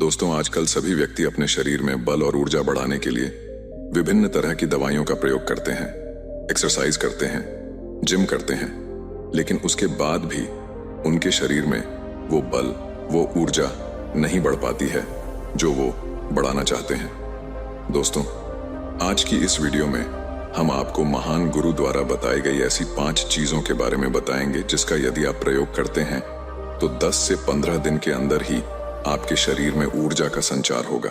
दोस्तों, आजकल सभी व्यक्ति अपने शरीर में बल और ऊर्जा बढ़ाने के लिए विभिन्न तरह की दवाइयों का प्रयोग करते हैं, एक्सरसाइज करते हैं, जिम करते हैं, लेकिन उसके बाद भी उनके शरीर में वो बल, वो ऊर्जा नहीं बढ़ पाती है जो वो बढ़ाना चाहते हैं। दोस्तों, आज की इस वीडियो में हम आपको महान गुरु द्वारा बताई गई ऐसी 5 चीजों के बारे में बताएंगे जिसका यदि आप प्रयोग करते हैं तो 10 से 15 दिन के अंदर ही आपके शरीर में ऊर्जा का संचार होगा,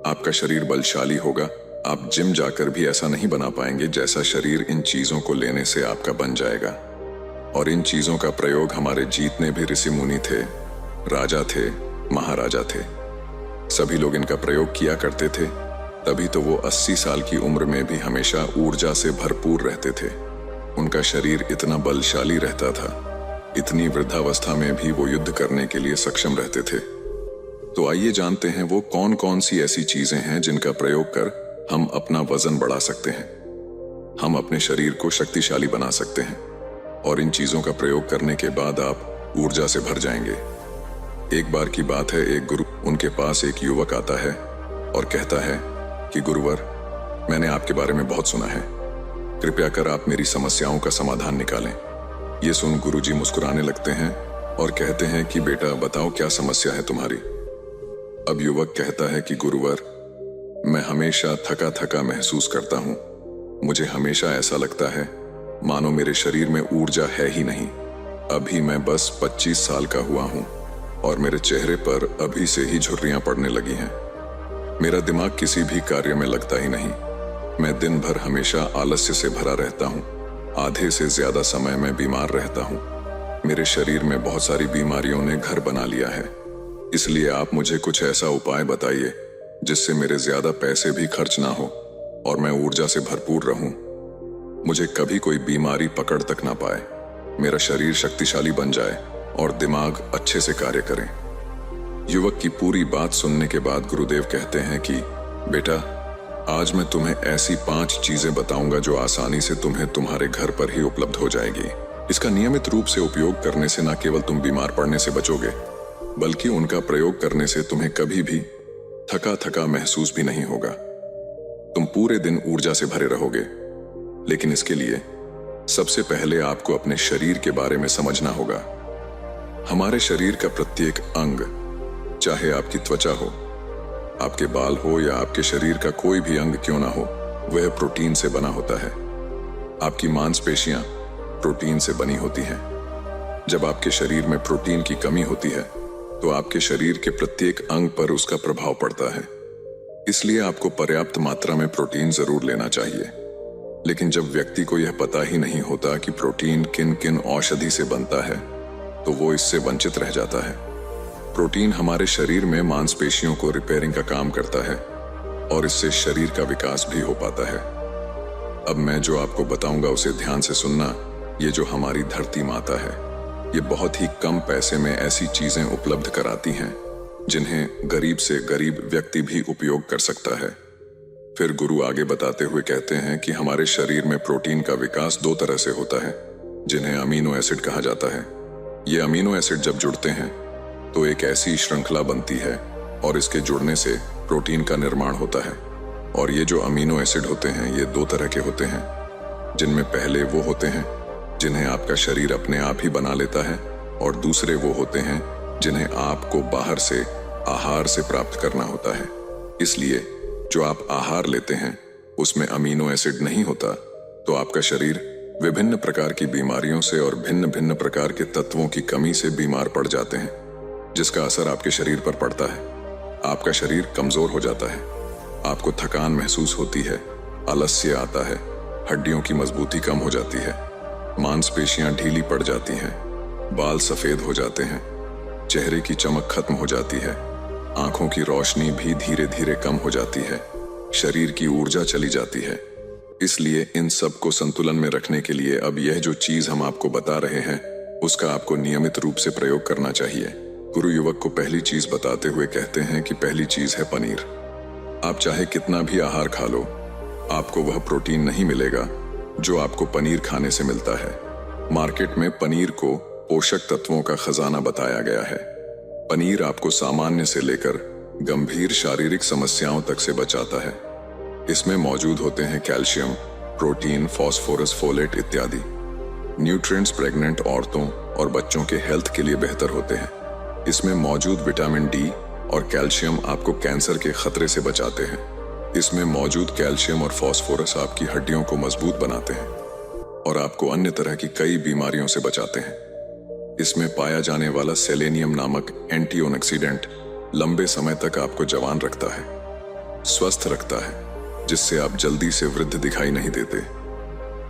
आपका शरीर बलशाली होगा। आप जिम जाकर भी ऐसा नहीं बना पाएंगे जैसा शरीर इन चीजों को लेने से आपका बन जाएगा। और इन चीजों का प्रयोग हमारे जितने भी ऋषि मुनि थे, राजा थे, महाराजा थे, सभी लोग इनका प्रयोग किया करते थे। तभी तो वो 80 साल की उम्र में भी हमेशा ऊर्जा से भरपूर रहते थे। उनका शरीर इतना बलशाली रहता था, इतनी वृद्धावस्था में भी वो युद्ध करने के लिए सक्षम रहते थे। तो आइए जानते हैं वो कौन कौन सी ऐसी चीजें हैं जिनका प्रयोग कर हम अपना वजन बढ़ा सकते हैं, हम अपने शरीर को शक्तिशाली बना सकते हैं, और इन चीजों का प्रयोग करने के बाद आप ऊर्जा से भर जाएंगे। एक बार की बात है, एक गुरु, उनके पास एक युवक आता है और कहता है कि गुरुवर, मैंने आपके बारे में बहुत सुना है, कृपया कर आप मेरी समस्याओं का समाधान निकालें। ये सुन गुरुजी मुस्कुराने लगते हैं और कहते हैं कि बेटा बताओ क्या समस्या है तुम्हारी। अब युवक कहता है कि गुरुवर, मैं हमेशा थका थका महसूस करता हूँ। मुझे हमेशा ऐसा लगता है मानो मेरे शरीर में ऊर्जा है ही नहीं। अभी मैं बस 25 साल का हुआ हूँ और मेरे चेहरे पर अभी से ही झुर्रियां पड़ने लगी हैं। मेरा दिमाग किसी भी कार्य में लगता ही नहीं। मैं दिन भर हमेशा आलस्य से भरा रहता हूँ। आधे से ज्यादा समय मैं बीमार रहता हूँ। मेरे शरीर में बहुत सारी बीमारियों ने घर बना लिया है। इसलिए आप मुझे कुछ ऐसा उपाय बताइए जिससे मेरे ज्यादा पैसे भी खर्च ना हो और मैं ऊर्जा से भरपूर रहूं। मुझे कभी कोई बीमारी पकड़ तक ना पाए, मेरा शरीर शक्तिशाली बन जाए और दिमाग अच्छे से कार्य करे। युवक की पूरी बात सुनने के बाद गुरुदेव कहते हैं कि बेटा, आज मैं तुम्हें ऐसी 5 चीजें बताऊंगा जो आसानी से तुम्हें तुम्हारे घर पर ही उपलब्ध हो जाएगी। इसका नियमित रूप से उपयोग करने से न केवल तुम बीमार पड़ने से बचोगे, बल्कि उनका प्रयोग करने से तुम्हें कभी भी थका थका महसूस भी नहीं होगा। तुम पूरे दिन ऊर्जा से भरे रहोगे। लेकिन इसके लिए सबसे पहले आपको अपने शरीर के बारे में समझना होगा। हमारे शरीर का प्रत्येक अंग, चाहे आपकी त्वचा हो, आपके बाल हो या आपके शरीर का कोई भी अंग क्यों ना हो, वह प्रोटीन से बना होता है। आपकी मांसपेशियां प्रोटीन से बनी होती हैं। जब आपके शरीर में प्रोटीन की कमी होती है तो आपके शरीर के प्रत्येक अंग पर उसका प्रभाव पड़ता है। इसलिए आपको पर्याप्त मात्रा में प्रोटीन जरूर लेना चाहिए। लेकिन जब व्यक्ति को यह पता ही नहीं होता कि प्रोटीन किन किन औषधि से बनता है, तो वो इससे वंचित रह जाता है। प्रोटीन हमारे शरीर में मांसपेशियों को रिपेयरिंग का काम करता है और इससे शरीर का विकास भी हो पाता है। अब मैं जो आपको बताऊंगा उसे ध्यान से सुनना। ये जो हमारी धरती माता है, ये बहुत ही कम पैसे में ऐसी चीजें उपलब्ध कराती हैं जिन्हें गरीब से गरीब व्यक्ति भी उपयोग कर सकता है। फिर गुरु आगे बताते हुए कहते हैं कि हमारे शरीर में प्रोटीन का विकास 2 तरह से होता है, जिन्हें अमीनो एसिड कहा जाता है। ये अमीनो एसिड जब जुड़ते हैं तो एक ऐसी श्रृंखला बनती है और इसके जुड़ने से प्रोटीन का निर्माण होता है। और ये जो अमीनो एसिड होते हैं, ये 2 तरह के होते हैं, जिनमें पहले वो होते हैं जिन्हें आपका शरीर अपने आप ही बना लेता है, और दूसरे वो होते हैं जिन्हें आपको बाहर से आहार से प्राप्त करना होता है। इसलिए जो आप आहार लेते हैं उसमें अमीनो एसिड नहीं होता, तो आपका शरीर विभिन्न प्रकार की बीमारियों से और भिन्न भिन्न प्रकार के तत्वों की कमी से बीमार पड़ जाते हैं, जिसका असर आपके शरीर पर पड़ता है। आपका शरीर कमजोर हो जाता है, आपको थकान महसूस होती है, आलस्य आता है, हड्डियों की मजबूती कम हो जाती है, मांसपेशियां ढीली पड़ जाती हैं, बाल सफेद हो जाते हैं, चेहरे की चमक खत्म हो जाती है, आंखों की रोशनी भी धीरे धीरे कम हो जाती है, शरीर की ऊर्जा चली जाती है। इसलिए इन सब को संतुलन में रखने के लिए अब यह जो चीज हम आपको बता रहे हैं उसका आपको नियमित रूप से प्रयोग करना चाहिए। गुरु युवक को पहली चीज बताते हुए कहते हैं कि पहली चीज है पनीर। आप चाहे कितना भी आहार खा लो, आपको वह प्रोटीन नहीं मिलेगा जो आपको पनीर खाने से मिलता है। मार्केट में पनीर को पोषक तत्वों का खजाना बताया गया है। पनीर आपको सामान्य से लेकर गंभीर शारीरिक समस्याओं तक से बचाता है। इसमें मौजूद होते हैं कैल्शियम, प्रोटीन, फास्फोरस, फोलेट इत्यादि। न्यूट्रिएंट्स प्रेग्नेंट औरतों और बच्चों के हेल्थ के लिए बेहतर होते हैं। इसमें मौजूद विटामिन डी और कैल्शियम आपको कैंसर के खतरे से बचाते हैं। इसमें मौजूद कैल्शियम और फास्फोरस आपकी हड्डियों को मजबूत बनाते हैं और आपको अन्य तरह की कई बीमारियों से बचाते हैं। इसमें पाया जाने वाला सेलेनियम नामक एंटीऑक्सीडेंट लंबे समय तक आपको जवान रखता है, स्वस्थ रखता है, जिससे आप जल्दी से वृद्ध दिखाई नहीं देते।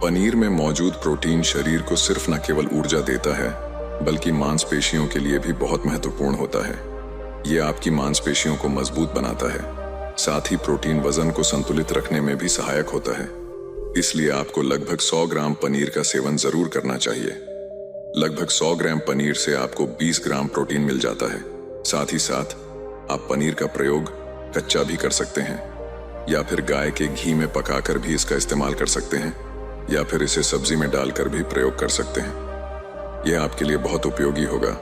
पनीर में मौजूद प्रोटीन शरीर को सिर्फ न केवल ऊर्जा देता है, बल्कि मांसपेशियों के लिए भी बहुत महत्वपूर्ण होता है। यह आपकी मांसपेशियों को मजबूत बनाता है। साथ ही प्रोटीन वजन को संतुलित रखने में भी सहायक होता है। इसलिए आपको लगभग 100 ग्राम पनीर का सेवन जरूर करना चाहिए। लगभग 100 ग्राम पनीर से आपको 20 ग्राम प्रोटीन मिल जाता है। साथ ही साथ आप पनीर का प्रयोग कच्चा भी कर सकते हैं, या फिर गाय के घी में पकाकर भी इसका इस्तेमाल कर सकते हैं, या फिर इसे सब्जी में डालकर भी प्रयोग कर सकते हैं। यह आपके लिए बहुत उपयोगी होगा।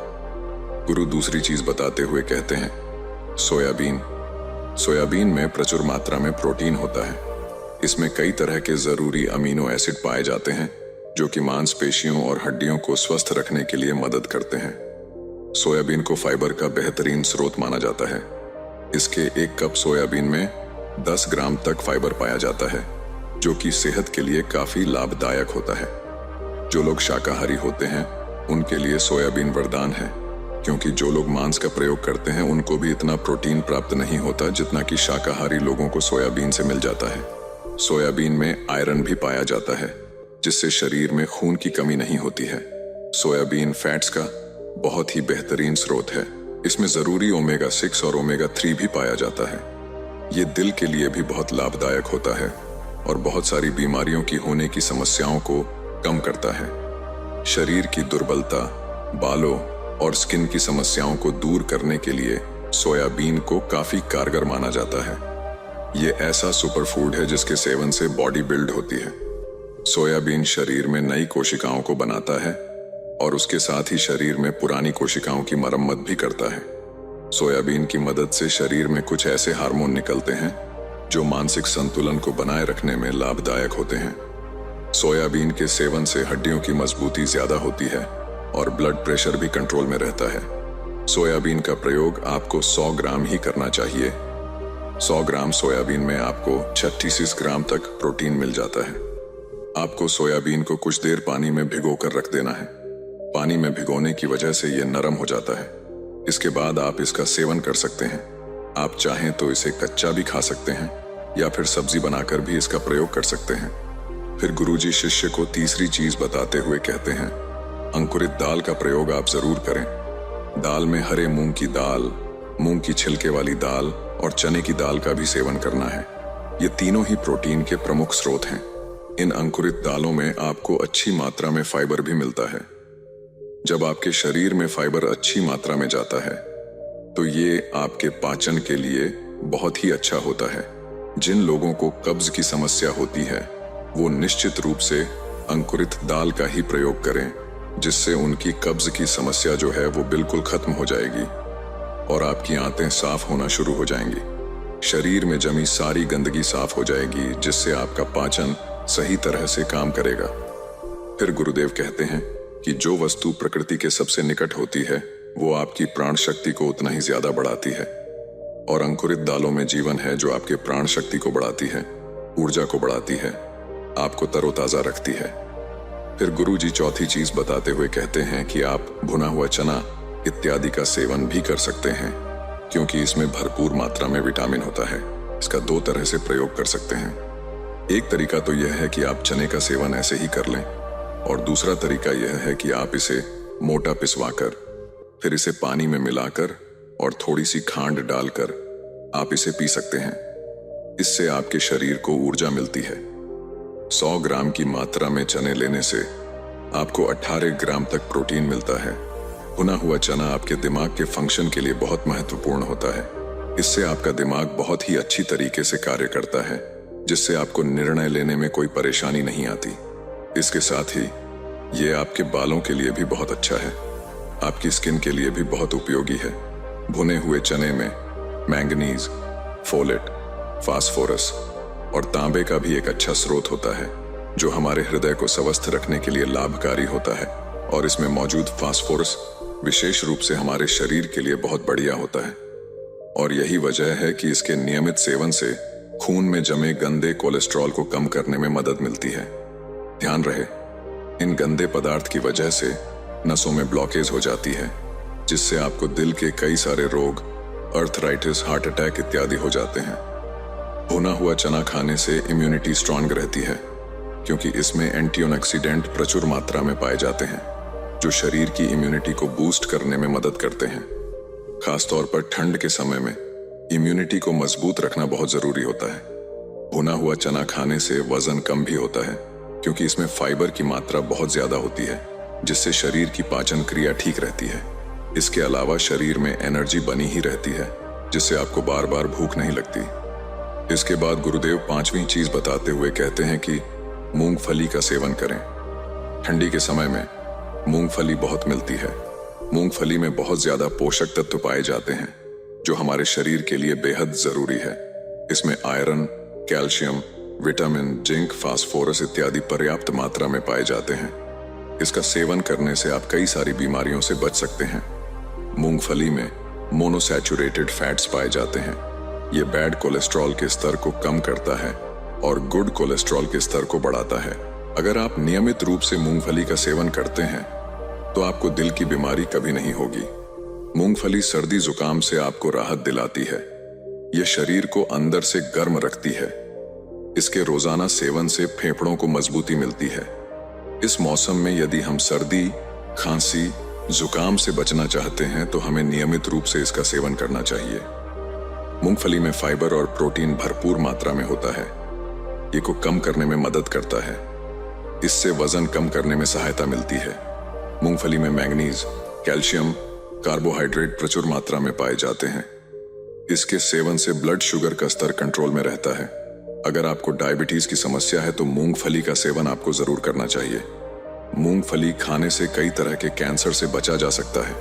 गुरु दूसरी चीज बताते हुए कहते हैं, सोयाबीन। सोयाबीन में प्रचुर मात्रा में प्रोटीन होता है। इसमें कई तरह के जरूरी अमीनो एसिड पाए जाते हैं, जो कि मांसपेशियों और हड्डियों को स्वस्थ रखने के लिए मदद करते हैं। सोयाबीन को फाइबर का बेहतरीन स्रोत माना जाता है। इसके 1 कप सोयाबीन में 10 ग्राम तक फाइबर पाया जाता है, जो कि सेहत के लिए काफी लाभदायक होता है। जो लोग शाकाहारी होते हैं उनके लिए सोयाबीन वरदान है, क्योंकि जो लोग मांस का प्रयोग करते हैं उनको भी इतना प्रोटीन प्राप्त नहीं होता जितना कि शाकाहारी लोगों को सोयाबीन से मिल जाता है। सोयाबीन में आयरन भी पाया जाता है, जिससे शरीर में खून की कमी नहीं होती है। सोयाबीन फैट्स का बहुत ही बेहतरीन स्रोत है। इसमें जरूरी ओमेगा 6 और ओमेगा 3 भी पाया जाता है। ये दिल के लिए भी बहुत लाभदायक होता है और बहुत सारी बीमारियों की होने की समस्याओं को कम करता है। शरीर की दुर्बलता, बालों और स्किन की समस्याओं को दूर करने के लिए सोयाबीन को काफी कारगर माना जाता है। ये ऐसा सुपर फूड है जिसके सेवन से बॉडी बिल्ड होती है। सोयाबीन शरीर में नई कोशिकाओं को बनाता है और उसके साथ ही शरीर में पुरानी कोशिकाओं की मरम्मत भी करता है। सोयाबीन की मदद से शरीर में कुछ ऐसे हार्मोन निकलते हैं जो मानसिक संतुलन को बनाए रखने में लाभदायक होते हैं। सोयाबीन के सेवन से हड्डियों की मजबूती ज्यादा होती है और ब्लड प्रेशर भी कंट्रोल में रहता है। सोयाबीन का प्रयोग आपको 100 ग्राम ही करना चाहिए। 100 ग्राम सोयाबीन में आपको 36 ग्राम तक प्रोटीन मिल जाता है। आपको सोयाबीन को कुछ देर पानी में भिगोकर रख देना है। पानी में भिगोने की वजह से यह नरम हो जाता है। इसके बाद आप इसका सेवन कर सकते हैं। आप चाहें तो इसे कच्चा भी खा सकते हैं या फिर सब्जी बनाकर भी इसका प्रयोग कर सकते हैं। फिर गुरुजी शिष्य को तीसरी चीज बताते हुए कहते हैं, अंकुरित दाल का प्रयोग आप जरूर करें। दाल में हरे मूंग की दाल, मूंग की छिलके वाली दाल और चने की दाल का भी सेवन करना है। ये तीनों ही प्रोटीन के प्रमुख स्रोत हैं। इन अंकुरित दालों में आपको अच्छी मात्रा में फाइबर भी मिलता है। जब आपके शरीर में फाइबर अच्छी मात्रा में जाता है तो ये आपके पाचन के लिए बहुत ही अच्छा होता है। जिन लोगों को कब्ज की समस्या होती है वो निश्चित रूप से अंकुरित दाल का ही प्रयोग करें, जिससे उनकी कब्ज की समस्या जो है वो बिल्कुल खत्म हो जाएगी और आपकी आंतें साफ होना शुरू हो जाएंगी। शरीर में जमी सारी गंदगी साफ हो जाएगी, जिससे आपका पाचन सही तरह से काम करेगा। फिर गुरुदेव कहते हैं कि जो वस्तु प्रकृति के सबसे निकट होती है वो आपकी प्राण शक्ति को उतना ही ज्यादा बढ़ाती है, और अंकुरित दालों में जीवन है जो आपके प्राण शक्ति को बढ़ाती है, ऊर्जा को बढ़ाती है, आपको तरोताजा रखती है। फिर गुरुजी चौथी चीज बताते हुए कहते हैं कि आप भुना हुआ चना इत्यादि का सेवन भी कर सकते हैं, क्योंकि इसमें भरपूर मात्रा में विटामिन होता है। इसका 2 तरह से प्रयोग कर सकते हैं। एक तरीका तो यह है कि आप चने का सेवन ऐसे ही कर लें, और दूसरा तरीका यह है कि आप इसे मोटा पिसवाकर फिर इसे पानी में मिलाकर और थोड़ी सी खांड डालकर आप इसे पी सकते हैं। इससे आपके शरीर को ऊर्जा मिलती है। 100 ग्राम की मात्रा में चने लेने से आपको 18 ग्राम तक प्रोटीन मिलता है। भुना हुआ चना आपके दिमाग के फंक्शन के लिए बहुत महत्वपूर्ण होता है। इससे आपका दिमाग बहुत ही अच्छी तरीके से कार्य करता है, जिससे आपको निर्णय लेने में कोई परेशानी नहीं आती। इसके साथ ही ये आपके बालों के लिए भी बहुत अच्छा है, आपकी स्किन के लिए भी बहुत उपयोगी है। भुने हुए चने में मैंगनीज, फोलेट, फास्फोरस और तांबे का भी एक अच्छा स्रोत होता है जो हमारे हृदय को स्वस्थ रखने के लिए लाभकारी होता है। और इसमें मौजूद फास्फोरस विशेष रूप से हमारे शरीर के लिए बहुत बढ़िया होता है। और यही वजह है कि इसके नियमित सेवन से खून में जमे गंदे कोलेस्ट्रॉल को कम करने में मदद मिलती है। ध्यान रहे, इन गंदे पदार्थ की वजह से नसों में ब्लॉकेज हो जाती है, जिससे आपको दिल के कई सारे रोग, अर्थराइटिस, हार्ट अटैक इत्यादि हो जाते हैं। भुना हुआ चना खाने से इम्यूनिटी स्ट्रांग रहती है, क्योंकि इसमें एंटीऑक्सीडेंट प्रचुर मात्रा में पाए जाते हैं जो शरीर की इम्यूनिटी को बूस्ट करने में मदद करते हैं। खासतौर पर ठंड के समय में इम्यूनिटी को मजबूत रखना बहुत जरूरी होता है। भुना हुआ चना खाने से वजन कम भी होता है, क्योंकि इसमें फाइबर की मात्रा बहुत ज्यादा होती है, जिससे शरीर की पाचन क्रिया ठीक रहती है। इसके अलावा शरीर में एनर्जी बनी ही रहती है, जिससे आपको बार बार भूख नहीं लगती। इसके बाद गुरुदेव पांचवी चीज बताते हुए कहते हैं कि मूंगफली का सेवन करें। ठंडी के समय में मूंगफली बहुत मिलती है। मूंगफली में बहुत ज्यादा पोषक तत्व पाए जाते हैं जो हमारे शरीर के लिए बेहद जरूरी है। इसमें iron, calcium, vitamin, zinc, phosphorus इत्यादि पर्याप्त मात्रा में पाए जाते हैं। इसका सेवन करने से आप कई सारी बीमारियों से बच सकते हैं। मूंगफली में मोनोसैचुरेटेड फैट्स पाए जाते हैं। ये बैड कोलेस्ट्रॉल के स्तर को कम करता है और गुड कोलेस्ट्रॉल के स्तर को बढ़ाता है। अगर आप नियमित रूप से मूंगफली का सेवन करते हैं तो आपको दिल की बीमारी कभी नहीं होगी। मूंगफली सर्दी जुकाम से आपको राहत दिलाती है। यह शरीर को अंदर से गर्म रखती है। इसके रोजाना सेवन से फेफड़ों को मजबूती मिलती है। इस मौसम में यदि हम सर्दी, खांसी, जुकाम से बचना चाहते हैं तो हमें नियमित रूप से इसका सेवन करना चाहिए। मूंगफली में फाइबर और प्रोटीन भरपूर मात्रा में होता है। ये को कम करने में मदद करता है। इससे वजन कम करने में सहायता मिलती है। मूंगफली में मैंगनीज, कैल्शियम, कार्बोहाइड्रेट प्रचुर मात्रा में पाए जाते हैं। इसके सेवन से ब्लड शुगर का स्तर कंट्रोल में रहता है। अगर आपको डायबिटीज की समस्या है तो मूंगफली का सेवन आपको जरूर करना चाहिए। मूंगफली खाने से कई तरह के कैंसर से बचा जा सकता है।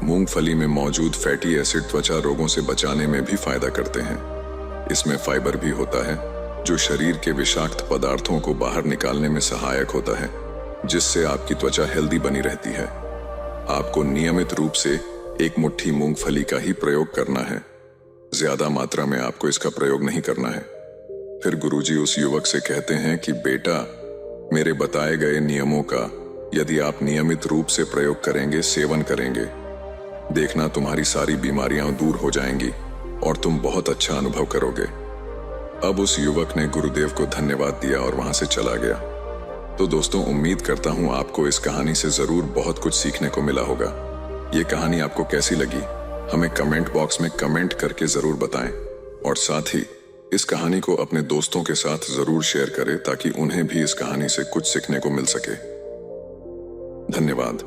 मूंगफली में मौजूद फैटी एसिड त्वचा रोगों से बचाने में भी फायदा करते हैं। इसमें फाइबर भी होता है जो शरीर के विषाक्त पदार्थों को बाहर निकालने में सहायक होता है, जिससे आपकी त्वचा हेल्दी बनी रहती है। आपको नियमित रूप से एक मुट्ठी मूंगफली का ही प्रयोग करना है। ज्यादा मात्रा में आपको इसका प्रयोग नहीं करना है। फिर गुरुजी उस युवक से कहते हैं कि बेटा, मेरे बताए गए नियमों का यदि आप नियमित रूप से प्रयोग करेंगे, सेवन करेंगे, देखना तुम्हारी सारी बीमारियां दूर हो जाएंगी और तुम बहुत अच्छा अनुभव करोगे। अब उस युवक ने गुरुदेव को धन्यवाद दिया और वहां से चला गया। तो दोस्तों, उम्मीद करता हूं आपको इस कहानी से जरूर बहुत कुछ सीखने को मिला होगा। ये कहानी आपको कैसी लगी हमें कमेंट बॉक्स में कमेंट करके जरूर बताएं, और साथ ही इस कहानी को अपने दोस्तों के साथ जरूर शेयर करें ताकि उन्हें भी इस कहानी से कुछ सीखने को मिल सके। धन्यवाद।